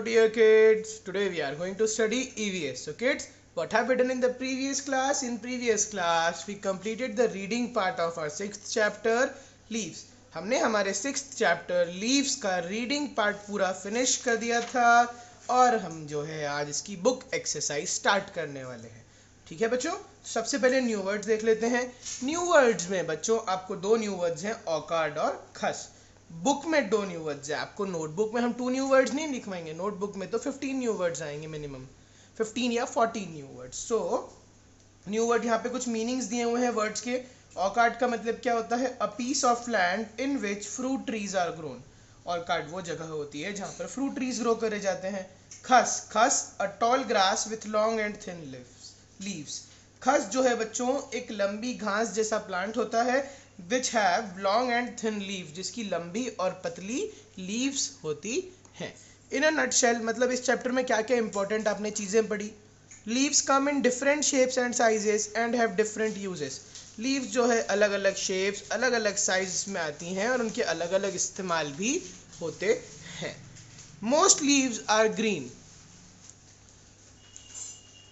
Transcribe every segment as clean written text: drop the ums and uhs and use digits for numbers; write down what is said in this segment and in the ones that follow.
dear kids, today we are going to study EVS. So kids, what have we done in the previous class? In previous class we completed the reading part of our 6th chapter leaves. हमने हमारे 6th chapter leaves का reading part पूरा finish कर दिया था और हम जो है आज इसकी book exercise start करने वाले हैं. ठीक है बच्चों, सबसे पहले न्यू वर्ड्स देख लेते हैं. न्यू वर्ड्स में बच्चों आपको दो न्यू वर्ड्स हैं, ऑकार्ड और खस. बुक में दो न्यू वर्ड्स है. आपको नोटबुक में हम 2 न्यू वर्ड्स नहीं लिखवाएंगे, नोटबुक में तो 15 न्यू वर्ड्स आएंगे, मिनिमम 15 या 14 new words. So new word यहाँ पे कुछ मीनिंग्स दिए हुए हैं वर्ड्स के. ऑर्कार्ड का मतलब क्या होता है? A piece of land in which fruit trees are grown. Orchard वो जगह होती है जहाँ पर फ्रूट ट्रीज ग्रो करे जाते हैं. खस, खस a tall grass with long and thin leaves. खस जो है बच्चों एक लंबी घास जैसा प्लांट होता है which have long and thin leaves, जिसकी लंबी और पतली leaves होती हैं. In a nutshell, मतलब इस चैप्टर में क्या क्या इंपॉर्टेंट आपने चीज़ें पढ़ी. Leaves come in different shapes and sizes and have different uses. Leaves जो है अलग अलग shapes, अलग अलग sizes में आती हैं और उनके अलग अलग इस्तेमाल भी होते हैं. Most leaves are green.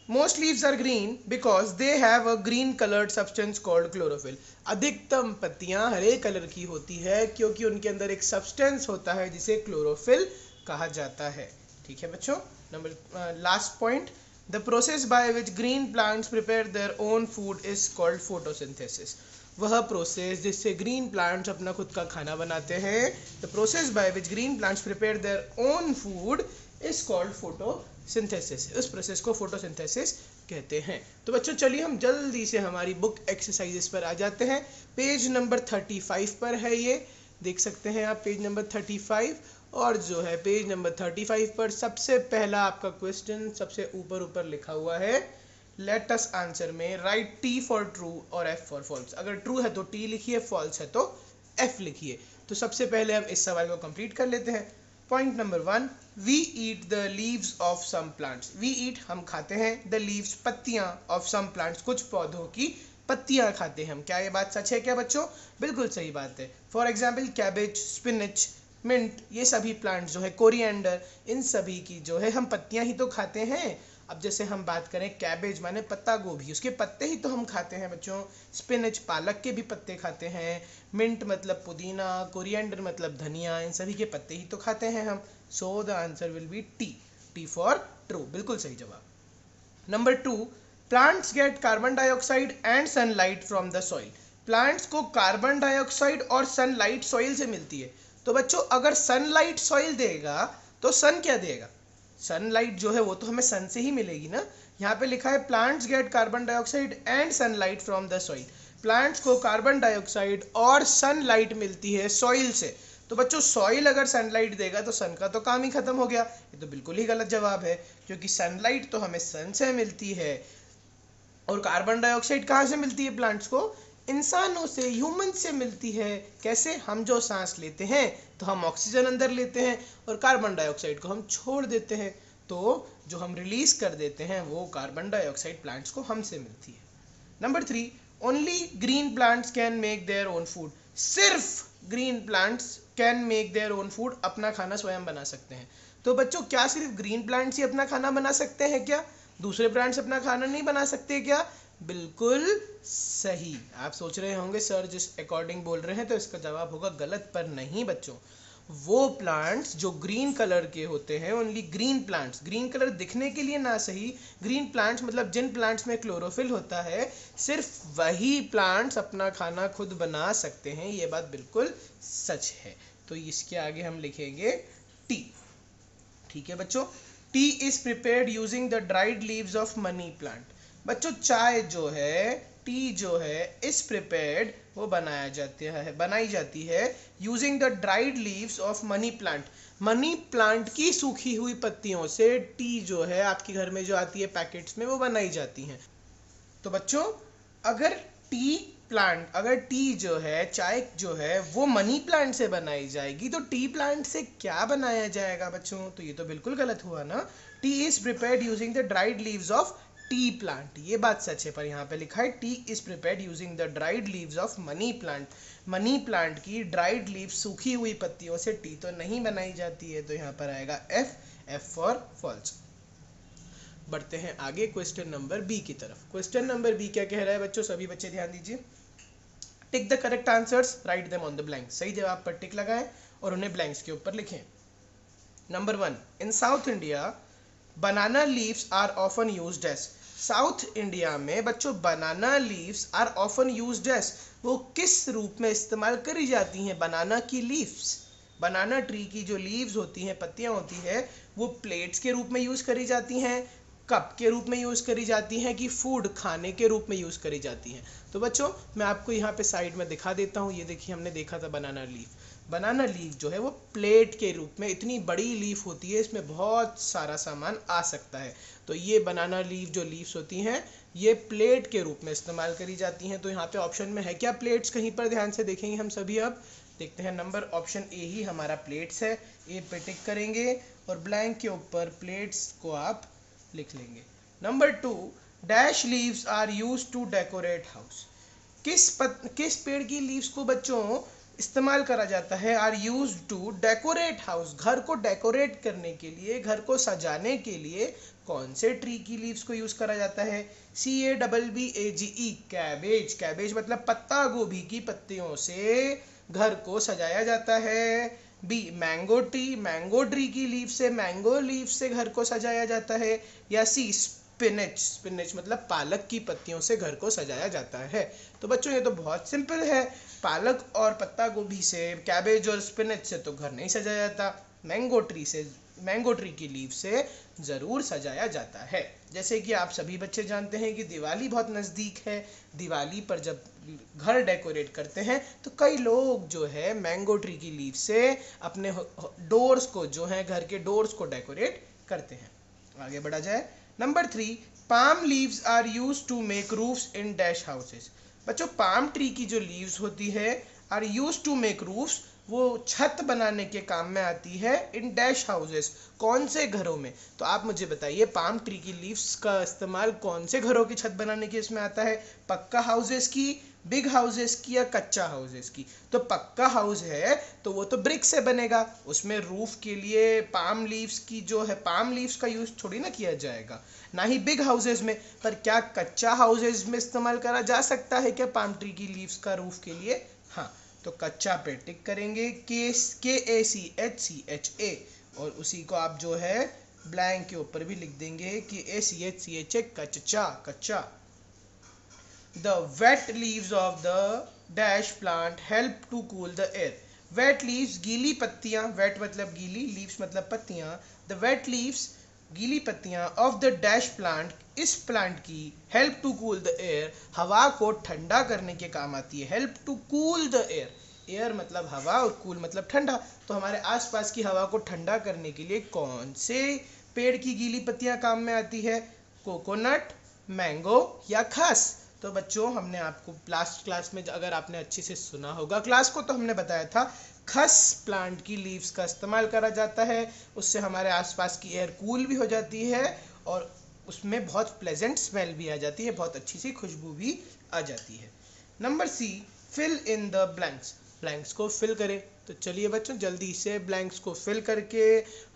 Most leaves are green because they have a green colored substance called chlorophyll. अधिकतम पत्तियां हरे कलर की होती है क्योंकि उनके अंदर एक सब्सटेंस होता है जिसे क्लोरोफिल कहा जाता है. ठीक है बच्चों. Number last point, the process by which green plants prepare their own food is called photosynthesis. वह प्रोसेस जिससे ग्रीन प्लांट्स अपना खुद का खाना बनाते हैं, the process by which green plants prepare their own food is called photosynthesis. उस process को फोटोसिंथेसिस कहते हैं. तो बच्चों चलिए हम जल्दी से हमारी बुक एक्सरसाइजेस पर आ जाते हैं. पेज नंबर 35 पर है, ये देख सकते हैं आप पेज नंबर 35. और जो है पेज नंबर 35 पर सबसे पहला आपका क्वेश्चन सबसे ऊपर लिखा हुआ है. लेट अस आंसर में राइट टी फॉर ट्रू और एफ फॉर फॉल्स. अगर ट्रू है तो टी लिखिए, फॉल्स है तो एफ लिखिए. तो सबसे पहले हम इस सवाल को कंप्लीट कर लेते हैं. Point number 1, we eat the leaves of some plants. We eat हम खाते हैं, द लीव्स पत्तियां, ऑफ सम प्लांट्स कुछ पौधों की पत्तियां खाते हैं हम. क्या ये बात सच है क्या बच्चों? बिल्कुल सही बात है. For example cabbage, spinach, mint, ये सभी प्लांट्स जो है, कोरिएंडर, इन सभी की जो है हम पत्तियां ही तो खाते हैं. अब जैसे हम बात करें कैबेज माने पत्ता गोभी, उसके पत्ते ही तो हम खाते हैं बच्चों. स्पिनच पालक के भी पत्ते खाते हैं. मिंट मतलब पुदीना, कोरिएंडर मतलब धनिया, इन सभी के पत्ते ही तो खाते हैं हम. So the answer will be T. T for true, बिल्कुल सही जवाब. Number 2, plants get carbon dioxide and sunlight from the soil. Plants को कार्बन डाइऑक्साइड और सनलाइट सॉइल से मिलती है. तो बच्चों अगर सनलाइट सॉइल देगा तो सन क्या देगा? सनलाइट जो है वो तो हमें सन से ही मिलेगी ना. यहाँ पे लिखा है plants get carbon dioxide and sunlight from the soil. Plants को कार्बन डाइऑक्साइड और सनलाइट मिलती है सॉइल से. तो बच्चों सॉइल अगर सनलाइट देगा तो सन का तो काम ही खत्म हो गया. ये तो बिल्कुल ही गलत जवाब है क्योंकि सनलाइट तो हमें सन से मिलती है और कार्बन डाइऑक्साइड कहाँ से मिलती है प्लांट्स को? इंसानों से, ह्यूमन से मिलती है. कैसे? हम जो सांस लेते हैं तो हम ऑक्सीजन अंदर लेते हैं और कार्बन डाइऑक्साइड को हम छोड़ देते हैं. तो जो हम रिलीज कर देते हैं वो कार्बन डाइऑक्साइड प्लांट्स को हमसे मिलती है. Number 3, only green plants can make their own food. सिर्फ green plants can make their own food, अपना खाना स्वयं बना सकते हैं. तो बच्चों क्या सिर्फ ग्रीन प्लांट्स ही अपना खाना बना सकते हैं क्या? दूसरे प्लांट्स अपना खाना नहीं बना सकते क्या? बिल्कुल सही. आप सोच रहे होंगे सर जिस अकॉर्डिंग बोल रहे हैं तो इसका जवाब होगा गलत, पर नहीं बच्चों. वो प्लांट्स जो ग्रीन कलर के होते हैं, only green plants, green colour दिखने के लिए ना सही, ग्रीन प्लांट्स मतलब जिन प्लांट्स में क्लोरोफिल होता है, सिर्फ वही प्लांट्स अपना खाना खुद बना सकते हैं. ये बात बिल्कुल सच है. तो इसके आगे हम लिखेंगे टी. ठीक है बच्चों. T is prepared using the dried leaves of money plant. बच्चों चाय जो है, टी जो है, इस प्रिपेयर्ड वो बनाई जाती है using the dried leaves of money plant. Money plant की सूखी हुई पत्तियों से टी जो है आपके घर में जो आती है पैकेट्स में वो बनाई जाती हैं. तो बच्चों अगर टी जो है, चाय जो है वो मनी प्लांट से बनाई जाएगी तो टी प्लांट से क्या बनाया जाएगा बच्चों? तो ये तो बिल्कुल गलत हुआ ना. T is prepared using the dried leaves of T plant, ये बात सच है, पर यहाँ पे लिखा है T is prepared using the dried leaves of money plant. Money plant की ड्राइड लीव्स सूखी हुई पत्तियों से टी तो नहीं बनाई जाती है. तो यहाँ पर आएगा एफ F फॉर फॉल्स। बढ़ते हैं आगे क्वेश्चन नंबर बी की तरफ। क्वेश्चन नंबर बी क्या कह रहा है बच्चों, सभी बच्चे ध्यान दीजिए। Tick the correct answers, write them on the blank. सही जवाब पर टिक लगाएं और उन्हें ब्लैंक्स के ऊपर लिखें। Number 1, in South India banana leaves are often used as. South India में बच्चों banana leaves are often used as, वो किस रूप में इस्तेमाल करी जाती हैं बनाना की लीव्स। बनाना ट्री की जो लीव्स होती हैं, पत्तियां होती है, वो प्लेट्स के रूप में यूज करी जाती हैं, कप के रूप में यूज करी जाती हैं, कि फूड खाने के रूप में यूज करी जाती हैं। तो बच्चों मैं आपको यहाँ पे साइड में दिखा देता हूँ। ये देखिए हमने देखा था बनाना लीफ। बनाना लीफ जो है वो प्लेट के रूप में, इतनी बड़ी लीफ होती है, इसमें बहुत सारा सामान आ सकता है। तो ये बनाना लीफ जो लीव्स होती हैं ये प्लेट के रूप में इस्तेमाल करी जाती हैं। तो यहाँ पे ऑप्शन में है क्या प्लेट्स, कहीं पर ध्यान से देखेंगे हम सभी। अब देखते हैं नंबर ऑप्शन ए ही हमारा प्लेट्स है। ए पे टिक करेंगे और ब्लैंक के ऊपर प्लेट्स को आप लिख लेंगे। Number 2, dash leaves are used to decorate house. किस पेड़ की लीव्स को बच्चों इस्तेमाल करा जाता है, are used to decorate house, घर को डेकोरेट करने के लिए, घर को सजाने के लिए कौन से ट्री की लीव्स को यूज करा जाता है। CABBAGE, cabbage. कैबेज मतलब पत्ता गोभी की पत्तियों से घर को सजाया जाता है। B, mango tree, mango tree की लीफ से, मैंगो लीफ से घर को सजाया जाता है। या सी, स्पिनच, स्पिनच मतलब पालक की पत्तियों से घर को सजाया जाता है। तो बच्चों ये तो बहुत सिंपल है, पालक और पत्ता गोभी से, कैबेज और स्पिनच से तो घर नहीं सजाया जाता, मैंगो ट्री से, मैंगो ट्री की लीफ से ज़रूर सजाया जाता है। जैसे कि आप सभी बच्चे जानते हैं कि दिवाली बहुत नज़दीक है। दिवाली पर जब घर डेकोरेट करते हैं तो कई लोग जो है मैंगो ट्री की लीफ से अपने डोर्स को, जो है घर के डोर्स को डेकोरेट करते हैं। आगे बढ़ा जाए। Number 3, palm leaves are used to make roofs in dash houses. बच्चों पाम ट्री की जो लीव्स होती है are used to make roofs, वो छत बनाने के काम में आती है, इन डैश हाउसेस, कौन से घरों में। तो आप मुझे बताइए पाम ट्री की लीव्स का इस्तेमाल कौन से घरों की छत बनाने के इसमें आता है, पक्का हाउसेस की, बिग हाउसेस की, या कच्चा हाउसेस की। तो पक्का हाउस है तो वो तो ब्रिक से बनेगा, उसमें रूफ के लिए पाम लीव्स की जो है, पाम लीव्स का यूज थोड़ी ना किया जाएगा, ना ही बिग हाउसेस में। पर क्या कच्चा हाउसेस में इस्तेमाल करा जा सकता है क्या पाम ट्री की लीव्स का रूफ के लिए। हाँ, तो कच्चा पे टिक करेंगे, KACHCHA, और उसी को आप जो है ब्लैंक के ऊपर भी लिख देंगे कि ACHCHA, कच्चा, कच्चा। The wet leaves of the dash plant help to cool the air. Wet leaves गीली पत्तियां, wet मतलब गीली, leaves मतलब पत्तियां। The wet leaves गीली पत्तियां of the dash plant, इस प्लांट की, help to cool the air, हवा को ठंडा करने के काम आती है। help to cool the air, air मतलब हवा और कूल मतलब ठंडा। तो हमारे आसपास की हवा को ठंडा करने के लिए कौन से पेड़ की गीली पत्तियां काम में आती है, कोकोनट, मैंगो या खस। तो बच्चों हमने आपको लास्ट क्लास में, अगर आपने अच्छे से सुना होगा क्लास को, तो हमने बताया था खस प्लांट की लीव्स का इस्तेमाल करा जाता है, उससे हमारे आसपास की एयर कूल भी हो जाती है और उसमें बहुत प्लेजेंट स्मेल भी आ जाती है, बहुत अच्छी सी खुशबू भी आ जाती है। Number C, fill in the blanks, blanks को फिल करें। तो चलिए बच्चों जल्दी से ब्लैंक्स को फिल करके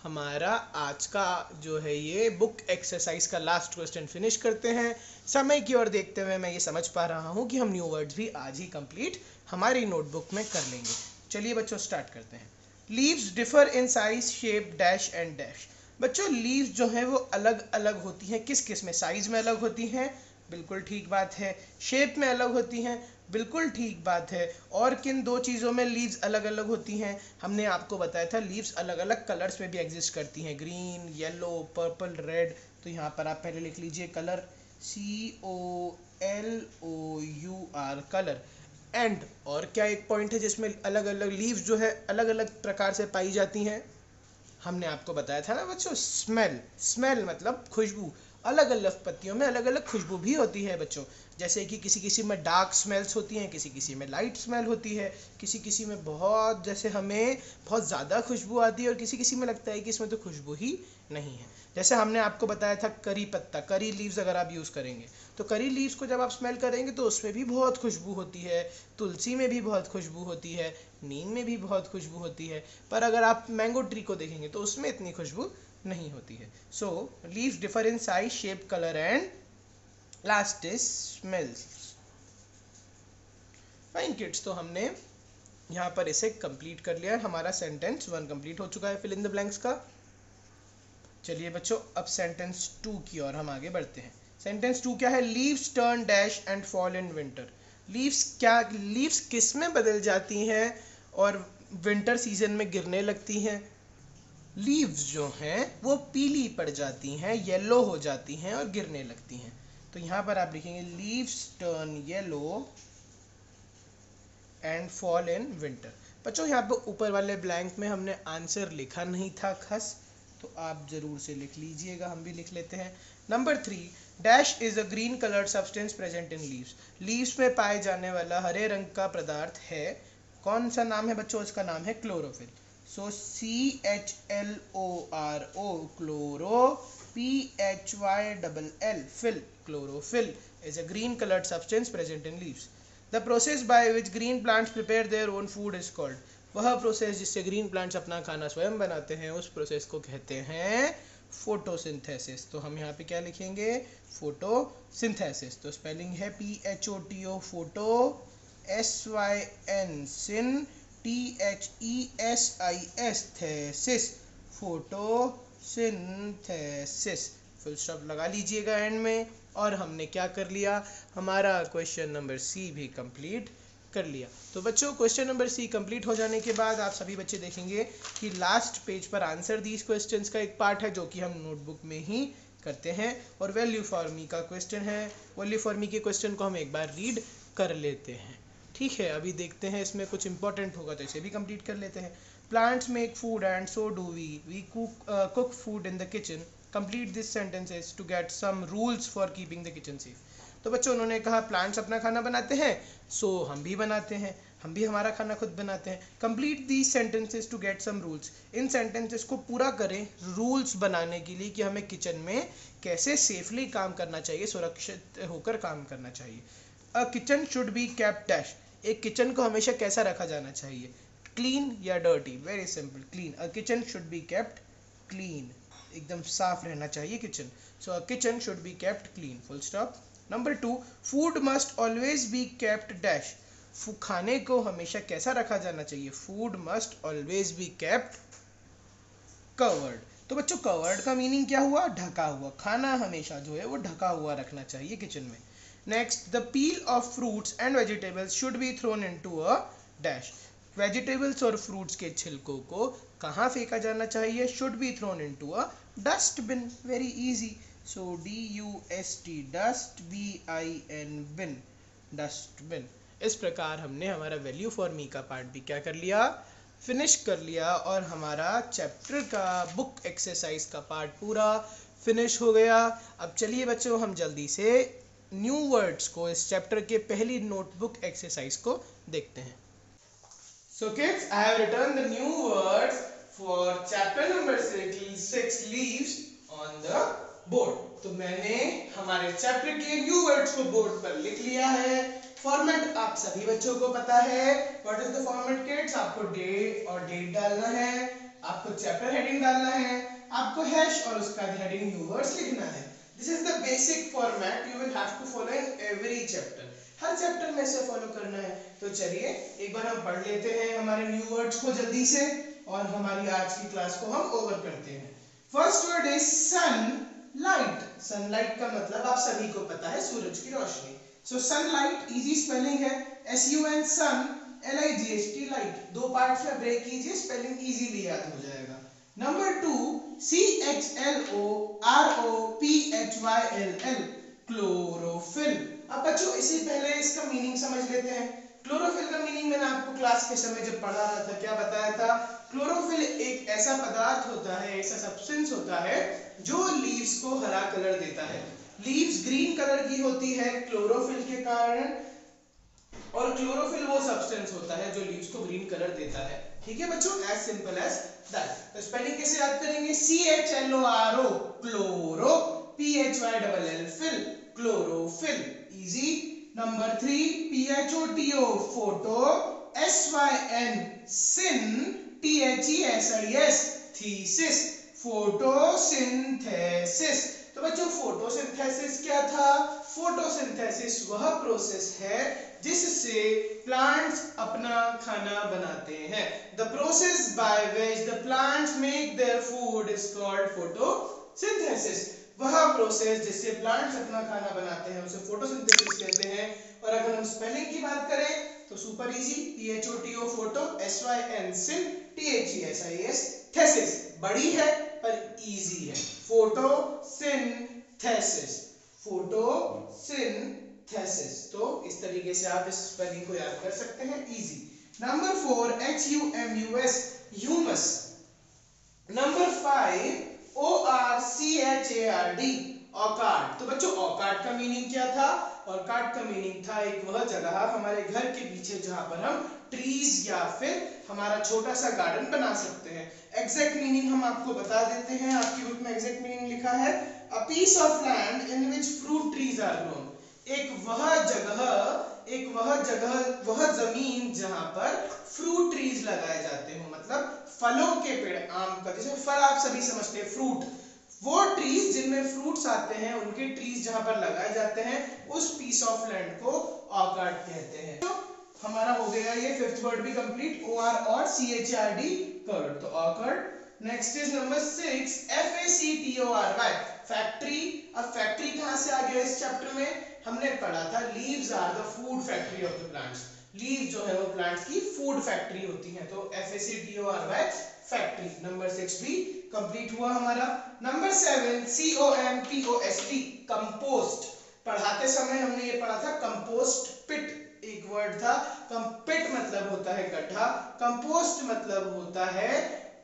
हमारा आज का जो है ये बुक एक्सरसाइज का लास्ट क्वेश्चन फिनिश करते हैं। समय की ओर देखते हुए मैं ये समझ पा रहा हूँ कि हम न्यू वर्ड्स भी आज ही कंप्लीट हमारी नोटबुक में कर लेंगे। चलिए बच्चों स्टार्ट करते हैं। Leaves differ in size, shape, dash and dash. बच्चों लीव्स जो है वो अलग अलग होती हैं, किस किस में, साइज में अलग होती हैं, बिल्कुल ठीक बात है। शेप में अलग होती हैं, बिल्कुल ठीक बात है। और किन दो चीज़ों में लीव्स अलग अलग होती हैं, हमने आपको बताया था लीव्स अलग अलग कलर्स में भी एग्जिस्ट करती हैं, ग्रीन, येलो, पर्पल, रेड। तो यहाँ पर आप पहले लिख लीजिए कलर, COLOUR, कलर। एंड और क्या एक पॉइंट है जिसमें अलग अलग लीव्स जो है अलग अलग प्रकार से पाई जाती हैं, हमने आपको बताया था ना बच्चों, स्मेल। स्मेल मतलब खुशबू, अलग अलग पत्तियों में अलग अलग खुशबू भी होती है बच्चों। जैसे कि किसी किसी में डार्क स्मेल्स होती हैं, किसी किसी में लाइट स्मेल होती है, किसी किसी में बहुत, जैसे हमें बहुत ज़्यादा खुशबू आती है और किसी किसी में लगता है कि इसमें तो खुशबू ही नहीं है। जैसे हमने आपको बताया था करी पत्ता, करी लीव्स अगर आप यूज़ करेंगे तो करी लीव्स को जब आप स्मेल करेंगे तो उसमें भी बहुत खुशबू होती है, तुलसी में भी बहुत खुशबू होती है, नीम में भी बहुत खुशबू होती है। पर अगर आप मैंगो ट्री को देखेंगे तो उसमें इतनी खुशबू नहीं होती है। So leaves differ in size, shape, colour and last is smells. Fine kids, तो हमने यहाँ पर इसे कंप्लीट कर लिया है। हमारा सेंटेंस 1 कंप्लीट हो चुका है फिल इन द ब्लैंक्स का। चलिए बच्चों, अब सेंटेंस 2 की ओर हम आगे बढ़ते हैं। सेंटेंस 2 क्या है? Leaves turn dash and fall in winter. Leaves किस में बदल जाती हैं और विंटर सीजन में गिरने लगती हैं? लीव्स जो हैं वो पीली पड़ जाती हैं, येलो हो जाती हैं और गिरने लगती हैं। तो यहाँ पर आप लिखेंगे leaves turn yellow and fall in winter. बच्चों यहाँ पे ऊपर वाले ब्लैंक में हमने आंसर लिखा नहीं था खस, तो आप जरूर से लिख लीजिएगा, हम भी लिख लेते हैं। Number 3, dash is a green coloured substance present in leaves. Leaves में पाए जाने वाला हरे रंग का पदार्थ है, कौन सा नाम है बच्चों? इसका नाम है chlorophyll. So CHLORO, chloro, PHYLL, fill, chlorophyll is a green colored substance present in leaves. The process by which green plants prepare their own food is called. वह प्रोसेस जिससे ग्रीन प्लांट्स अपना खाना स्वयं बनाते हैं, उस प्रोसेस को कहते हैं फोटोसिंथेसिस। तो हम यहाँ पे क्या लिखेंगे? फोटोसिंथेसिस। तो स्पेलिंग है PHOTO, फोटो, SYN, सिन, THESIS, thesis, photosynthesis. Full stop लगा लीजिएगा एंड में। और हमने क्या कर लिया? हमारा क्वेश्चन नंबर सी भी कंप्लीट कर लिया। तो बच्चों, क्वेश्चन नंबर सी कंप्लीट हो जाने के बाद आप सभी बच्चे देखेंगे कि लास्ट पेज पर आंसर दीज क्वेश्चंस का एक पार्ट है जो कि हम नोटबुक में ही करते हैं, और वैल्यू फॉर मी का क्वेश्चन है। वैल्यू फॉर मी के क्वेश्चन को हम एक बार रीड कर लेते हैं। ठीक है, अभी देखते हैं इसमें कुछ इंपॉर्टेंट होगा तो इसे भी कंप्लीट कर लेते हैं। Plants make food and so do we cook food in the kitchen. Complete this sentences to get some rules for keeping the kitchen safe. तो बच्चों, उन्होंने कहा प्लांट्स अपना खाना बनाते हैं, सो हम भी बनाते हैं, हम भी हमारा खाना खुद बनाते हैं। Complete these sentences to get some rules. इन सेंटेंसेस को पूरा करें रूल्स बनाने के लिए कि हमें किचन में कैसे सेफली काम करना चाहिए, सुरक्षित होकर काम करना चाहिए। अ kitchen should be kept dash. एक किचन को हमेशा कैसा रखा जाना चाहिए? क्लीन या dirty? Very simple, clean. A kitchen should be kept clean, एकदम साफ रहना चाहिए kitchen. So a kitchen should be kept clean, full stop. Number 2, food must always be kept dash. खाने को हमेशा कैसा रखा जाना चाहिए? Food must always be kept covered. तो बच्चों, कवर्ड का मीनिंग क्या हुआ? ढका हुआ। खाना हमेशा जो है वो ढका हुआ रखना चाहिए किचन में। Next, the peel of fruits and vegetables should be thrown into a dash. Vegetables और फ्रूट्स के छिलकों को कहाँ फेंका जाना चाहिए? Should be thrown into a dustbin. Very easy. So DUST, dust, BIN, bin, dustbin. इस प्रकार हमने हमारा वैल्यू फॉर मी का पार्ट भी क्या कर लिया? फिनिश कर लिया, और हमारा चैप्टर का बुक एक्सरसाइज का पार्ट पूरा फिनिश हो गया। अब चलिए बच्चों, हम जल्दी से न्यू वर्ड्स को इस चैप्टर के पहली नोटबुक एक्सरसाइज को देखते हैं। So kids, I have written the new words for chapter number 6 leaves on the board. तो मैंने हमारे चैप्टर के न्यू वर्ड्स को बोर्ड पर लिख लिया है। फॉर्मेट आप सभी बच्चों को पता है। What is the format kids? आपको डेट और डेट डालना है, आपको चैप्टर हेडिंग डालना है, आपको हैश और उसका हेडिंग न्यू वर्ड्स लिखना है। This is the basic format you will have to follow in every chapter. हर चैप्टर में इसे फॉलो करना है। तो चलिए एक बार हम पढ़ लेते हैं हमारे न्यू वर्ड्स को जल्दी से, और हमारी आज की क्लास को हम ओवर करते हैं। First word is sunlight. Sunlight का मतलब आप सभी को पता है, सूरज की रोशनी। सो सनलाइट, इजी स्पेलिंग है SUN, सन, LIGHT, लाइट। दो पार्ट्स में ब्रेक कीजिए, स्पेलिंग इजीली याद हो जाएगा। Number 2, CHLOROPHYLL, chlorophyll. अब बच्चों, इससे पहले इसका मीनिंग समझ लेते हैं। क्लोरोफिल का मीनिंग मैंने आपको क्लास के समय जब पढ़ा रहा था क्या बताया था? क्लोरोफिल एक ऐसा पदार्थ होता है, ऐसा सब्सटेंस होता है जो लीव्स को हरा कलर देता है। लीव्स ग्रीन कलर की होती है क्लोरोफिल के कारण, और क्लोरोफिल वो सब्सटेंस होता है जो लीव्स को ग्रीन कलर देता है। ठीक है बच्चों, एज सिंपल एज दैट। तो स्पेलिंग कैसे याद करेंगे? CHLORO, chloro, PHYLL, fill, chlorophyll, easy. Number 3, PHOTO, photo, SYN, सिन, THESIS, थीसिस, फोटोसिंथेसिस। तो बच्चों फोटोसिंथेसिस क्या था? फोटोसिंथेसिस वह प्रोसेस है जिससे प्लांट्स अपना खाना बनाते हैं। The process by which the plants make their food is called photosynthesis. वह प्रोसेस जिससे प्लांट्स अपना खाना बनाते हैं उसे फोटोसिंथेसिस कहते हैं। और अगर हम स्पेलिंग की बात करें तो super easy, PHOTO photo, SYN सिन, THESIS थेसिस। बड़ी है पर इजी है, फोटोसिंथेसिस, फोटोसिंथेसिस। तो इस तरीके से आप इस स्पेलिंग को याद कर सकते हैं, easy. Number 4 HUMUS humus. Number 5 ORCHARD ऑकार्ड। तो बच्चों ऑकार्ड का मीनिंग क्या था? ऑकार्ड का मीनिंग था एक वह जगह हमारे घर के पीछे जहां पर हम ट्रीज या फिर हमारा छोटा सा गार्डन बना सकते हैं। एग्जैक्ट मीनिंग हम आपको बता देते हैं, आपकी बुक में एग्जैक्ट मीनिंग लिखा है, a piece of land in which fruit trees are grown. वह जमीन जहां पर फ्रूट ट्रीज लगाए जाते हो, मतलब फलों के पेड़, आम का जैसे फल आप सभी समझते हैं फ्रूट, वो ट्रीज जिनमें फ्रूट्स आते हैं उनके ट्रीज जहां पर लगाए जाते हैं उस पीस ऑफ लैंड को ऑर्कार्ड कहते हैं। तो हमारा हो गया ये फिफ्थ वर्ड भी कंप्लीट, ORCHARD कर्ड, तो orchard. Next is number 6 FACTORY factory. अब फैक्ट्री कहां से आ गया इस चैप्टर में? हमने पढ़ा था leaves are the food factory of the plants. Leave जो है वो प्लांट्स की फूड फैक्ट्री होती है, तो FACTORY फैक्ट्री। नंबर 6 भी कंप्लीट हुआ हमारा। Number 7 COMPOST compost. पढ़ाते समय हमने ये पढ़ा था कंपोस्ट पिट, एक वर्ड था। पिट मतलब होता है गड्ढा, कंपोस्ट मतलब होता है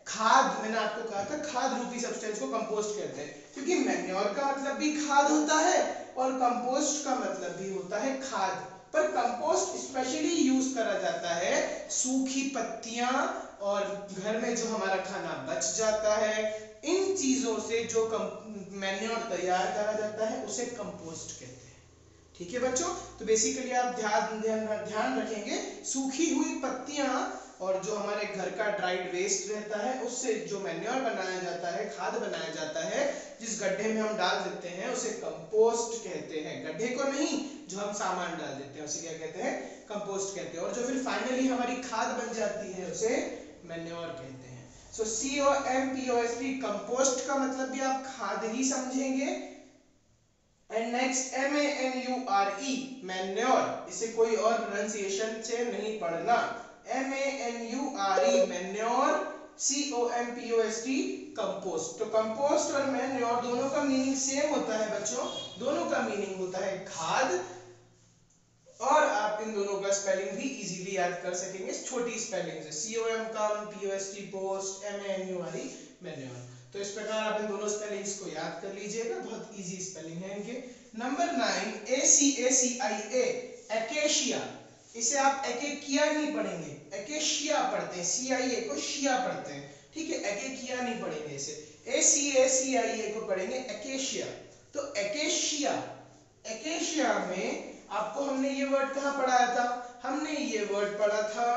खाद। मैंने आपको कहा था खाद रूपी सब्सटेंस को कंपोस्ट कहते हैं, क्योंकि मैन्योर का मतलब भी खाद होता है और कंपोस्ट का मतलब भी होता है खाद। पर कंपोस्ट स्पेशली यूज करा जाता है सूखी पत्तियां और घर में जो हमारा खाना बच जाता है, इन चीजों से जो मैन्योर तैयार करा जाता है उसे कंपोस्ट कहते हैं। ठीक है बच्चों, तो बेसिकली आप ध्यान रखेंगे सूखी हुई पत्तियां और जो हमारे घर का ड्राइड वेस्ट रहता है उससे जो मैन्योर बनाया जाता है, खाद बनाया जाता है, जिस गड्ढे में हम डाल देते हैं उसे कंपोस्ट कहते हैं। गड्ढे को नहीं, जो हम सामान डाल देते हैं उसे क्या कहते हैं? कंपोस्ट कहते हैं। और जो फिर फाइनली हमारी खाद बन जाती है उसे मैन्योर कहते हैं। सो COMPOST कंपोस्ट का मतलब भी आप खाद ही समझेंगे। एंड नेक्स्ट MANURE मैन्योर, इसे कोई और प्रोनाउंसिएशन से नहीं पढ़ना, MANURE मैन्योर, COMPOST कंपोस्ट। तो कंपोस्ट और मैन्योर दोनों का मीनिंग सेम होता है बच्चों, दोनों का मीनिंग होता है खाद, और आप इन दोनों का स्पेलिंग भी इजीली याद कर सकेंगे छोटी स्पेलिंग से, COMPOST पोस्ट, MANURE मैन्योर। तो इस प्रकार आप इन दोनों स्पेलिंग्स को याद कर लीजिएगा, बहुत इजी स्पेलिंग है इनके। Number 9 ACACIA acacia. इसे आप एकेकिया नहीं पढ़ेंगे, एकेशिया पढ़ते हैं, CIA को शिया पढ़ते हैं, ठीक है, एकेकिया नहीं पढ़ेंगे, इसे ACACIA को पढ़ेंगे एकेशिया। तो एकेशिया, एकेशिया में आपको हमने ये वर्ड कहाँ पढ़ाया था? हमने ये वर्ड पढ़ा था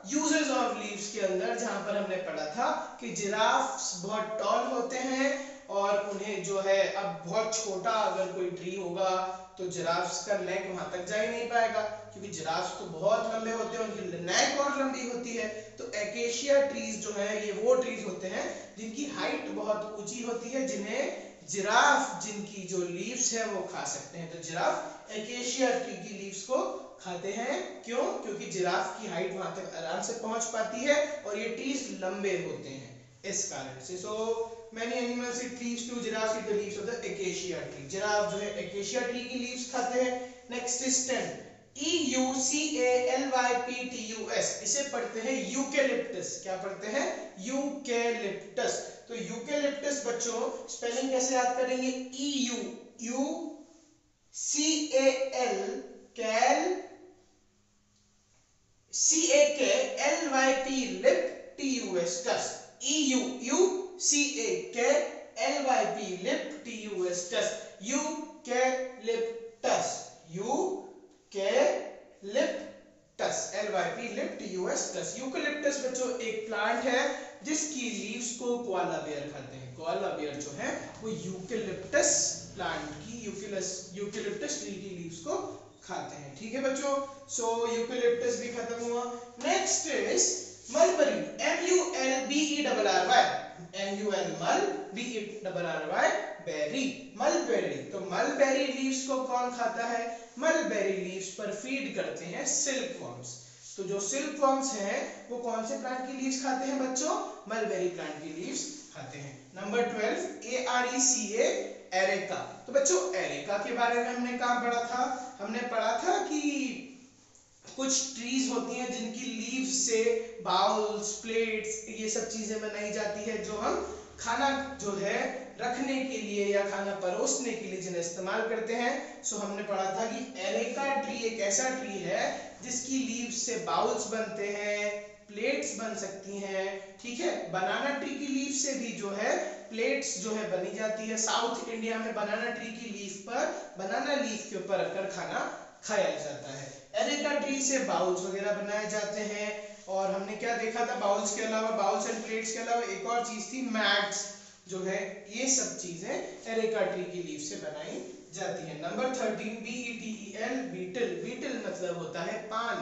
यूजेस ऑफ लीव्स के अंदर, जहां पर हमने पढ़ा था कि जिराफ्स बहुत टॉल होते हैं और उन्हें जो है अब बहुत छोटा अगर कोई ट्री होगा तो जिराफ्स का नेक वहां तक जा ही नहीं पाएगा, क्योंकि जिराफ्स तो बहुत लंबे होते हैं, उनकी नेक और लंबी होती है। तो एकेशिया ट्रीज जो है ये वो ट्रीज होते हैं जिनकी हाइट बहुत ऊंची होती है, जिन्हें जिराफ जिनकी जो लीव्स है वो खा सकते हैं। तो जिराफ एकेशिया ट्री की लीव्स को खाते हैं, क्यों? क्योंकि जिराफ की हाइट वहां तक आराम से पहुंच पाती है और ये ट्रीज लंबे होते हैं इस कारण से। सो many animals eat leaves too, giraffes eat the leaves of the acacia tree। Giraffe जो है एकेशिया ट्री की लीव्स खाते हैं। नेक्स्ट इज 10 EUCALYPTUS, इसे पढ़ते हैं यूकेलिप्टस। क्या पढ़ते हैं? यूकेलिप्टस। तो यूकेलिप्टस बच्चों स्पेलिंग कैसे याद करेंगे? CALYP लिप TUS टस, EUCALYP लिप TUS टस, eucalyptus, eucalyptus. Plus, LYP lift US plus. Eucalyptus बच्चों एक प्लांट है जिसकी लीव्स को कोआला बेयर खाते हैं। कोआला बेयर जो है वो यूकेलिप्टस प्लांट की यूकेलिप्टस ट्री की लीव्स को खाते हैं। ठीक है बच्चों, सो यूकेलिप्टस भी खत्म हुआ। Next is mulberry, MULBERRY, MUL berry, mulberry. तो मलबेरी लीव्स को कौन खाता है? मलबेरी लीव्स पर फीड करते हैं सिल्क वॉर्म्स। तो जो सिल्क वॉर्म्स हैं वो कौन से प्लांट की लीव्स खाते हैं बच्चों? मलबेरी प्लांट की लीव्स खाते हैं। Number 12 ARECA, areca. तो बच्चों एरेका के बारे में हमने कहाँ पढ़ा था? हमने पढ़ा था कि कुछ ट्रीज होती हैं जिनकी लीव्स से बाउल्स, प्लेट्स, ये सब चीजें बनाई जाती है जो हम खाना जो है रखने के लिए या खाना परोसने के लिए जिन्हें इस्तेमाल करते हैं। सो हमने पढ़ा था कि एरेका ट्री एक ऐसा ट्री है जिसकी लीव्स से बाउल्स बनते हैं, प्लेट्स बन सकती हैं। ठीक है, बनाना ट्री की लीफ से भी जो है प्लेट्स जो है बनी जाती है। साउथ इंडिया में बनाना ट्री की लीफ पर, बनाना लीफ के ऊपर रखकर खाना खाया जाता है। एरेका ट्री से बाउल्स वगैरह बनाए जाते हैं। और हमने क्या देखा था? बाउल्स के अलावा, बाउल्स एंड प्लेट्स के अलावा एक और चीज थी मैट्स जो है, ये सब चीजें एरेका ट्री की लीफ से बनाई जाती है। Number 13 BETEL, beetle. बीटल मतलब होता है पान।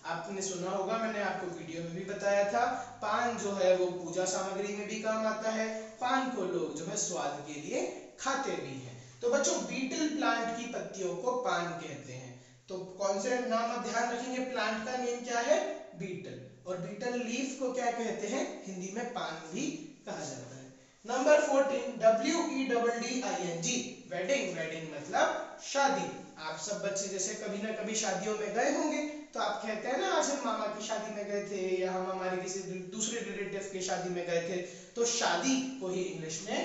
आपने सुना होगा, मैंने आपको वीडियो में भी बताया था, पान जो है वो पूजा सामग्री में भी काम आता है। पान को लोग जो है स्वाद के लिए खाते भी हैं। तो बच्चों बीटल प्लांट की पत्तियों को पान कहते हैं। तो कौन से नाम आप ध्यान रखेंगे? प्लांट का नेम क्या है? बीटल। और बीटल लीफ को क्या कहते हैं? हिंदी में पान भी कहा जाता है। Number 14 WEDDING, wedding. वेडिंग मतलब शादी। आप सब बच्चे जैसे कभी ना कभी शादियों में गए होंगे, तो आप कहते हैं ना आज हम मामा की शादी में गए थे या हम हमारे किसी दूसरे रिलेटिव की शादी में गए थे। तो शादी को ही इंग्लिश में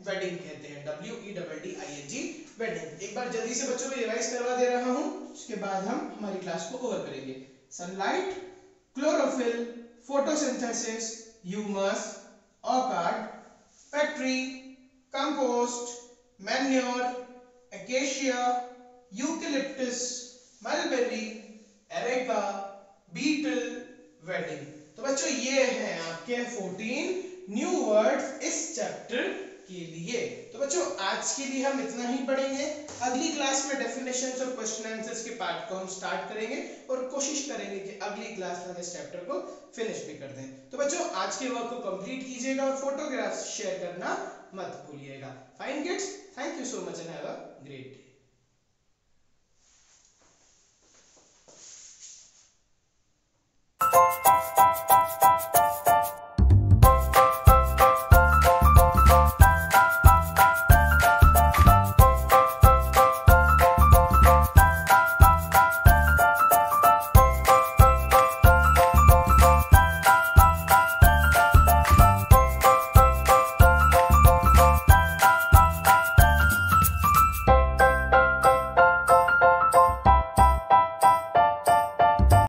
वेडिंग कहते हैं। WEDDING, wedding. एक बार जल्दी से बच्चों को रिवाइज करवा दे रहा हूं, उसके बाद हम हमारी क्लास को ओवर करेंगे। Sunlight, chlorophyll, photosynthesis, humus, orchid, factory, compost, manure, acacia, eucalyptus, mulberry, areca, betel, weeding. तो बच्चों ये हैं आपके 14 न्यू वर्ड्स इस चैप्टर के लिए। तो बच्चों आज के लिए हम इतना ही पढ़ेंगे। अगली क्लास में डेफिनेशंस और क्वेश्चन आंसर्स के पार्ट को हम स्टार्ट करेंगे और कोशिश करेंगे कि अगली क्लास में हम इस चैप्टर को फिनिश भी कर दें। तो बच्चों आज के वर्क को कंप्लीट कीजिएगा और फोटोग्राफ्स शेयर करना मत भूलिएगा। Fine kids, thank you so much and have a great day.